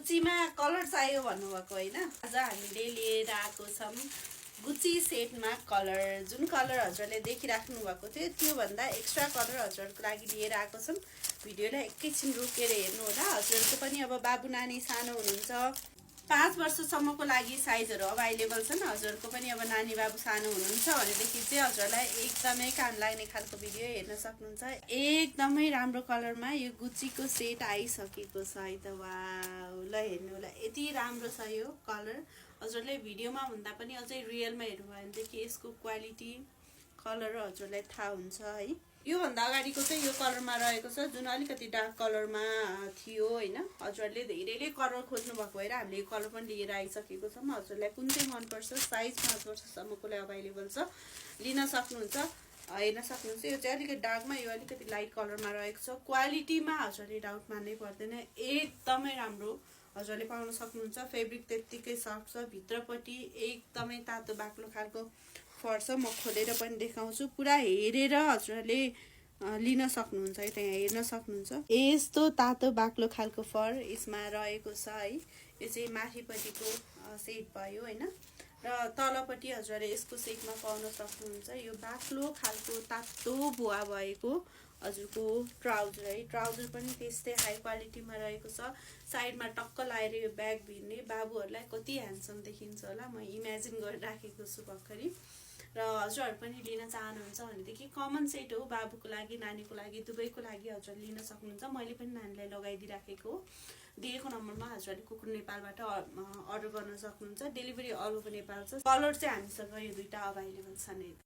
गुच्चीमा colour चाहियो भन्नुभएको होइन। आज हामीले लिएर आएको छौँ गुच्ची सेटमा कलर। जुन कलर हजुरले देखिराख्नु भएको थियो त्योभन्दा एक्स्ट्रा कलर हजुरहरूको लागि लिएर आएको छौँ। भिडियोलाई एकैछिन रोकेर हेर्नु होला। हजुरहरूको पनि अब बाबु नानी सानो हुनुहुन्छ, 5 वर्षसम्मको लागि साइजहरू अभाइलेबल छन्। हजुरहरूको पनि अब नानी बाबु सानो हुनुहुन्छ भनेदेखि चाहिँ हजुरलाई एकदमै काम लाग्ने खालको भिडियो हेर्न सक्नुहुन्छ। एकदमै राम्रो कलरमा यो गुच्चीको सेट आइसकेको छ है त। वाउ, ल हेर्नु होला, यति राम्रो छ यो कलर। हजुरले भिडियोमा भन्दा पनि अझै रियलमा हेर्नु भयो भनेदेखि यसको क्वालिटी कलर हजुरलाई थाहा हुन्छ है। योभन्दा अगाडिको चाहिँ यो कलरमा रहेको छ, जुन अलिकति डार्क कलरमा थियो होइन। हजुरले धेरैले कलर खोज्नु भएको भएर हामीले यो कलर पनि लिएर आइसकेको छौँ। हजुरलाई कुन चाहिँ मनपर्छ, साइज 5 वर्षसम्मको लागि अभाइलेबल छ, लिन सक्नुहुन्छ। हेर्न सक्नुहुन्छ, यो चाहिँ अलिकति डार्कमा, यो अलिकति लाइट कलरमा रहेको छ। क्वालिटीमा हजुरले डाउट मान्नै पर्दैन, एकदमै राम्रो हजुरले पाउन सक्नुहुन्छ। फेब्रिक त्यत्तिकै सफ्ट छ, भित्रपट्टि एकदमै तातो बाक्लो खालको फर छ। म खोलेर पनि देखाउँछु, पुरा हेरेर हजुरले लिन सक्नुहुन्छ है त। यहाँ हेर्न सक्नुहुन्छ, यस्तो तातो बाक्लो खालको फर यसमा रहेको छ है। यो चाहिँ माथिपट्टिको सेट भयो होइन, र तलपट्टि हजुरले यसको सेटमा पाउन सक्नुहुन्छ यो बाक्लो खालको तातो भुवा भएको हजुरको ट्राउजर है। ट्राउजर पनि त्यस्तै हाई क्वालिटीमा रहेको छ। साइडमा टक्क लाएर यो ब्याग भिर्ने बाबुहरूलाई कति ह्यान्डसम देखिन्छ होला, म इमेजिन गरिराखेको छु भर्खरै। र हजुरहरू पनि लिन चाहनुहुन्छ भनेदेखि कमन सेट हो, बाबुको लागि नानीको लागि दुवैको लागि हजुर लिन सक्नुहुन्छ। मैले पनि नानीलाई लगाइदिइराखेको हो। दिएको नम्बरमा हजुरले कुकुर नेपालबाट अर्डर गर्न सक्नुहुन्छ। डेलिभरी अल ओभर नेपाल छ। कलर चाहिँ हामीसँग यो दुईटा अभाइलेबल छ नै।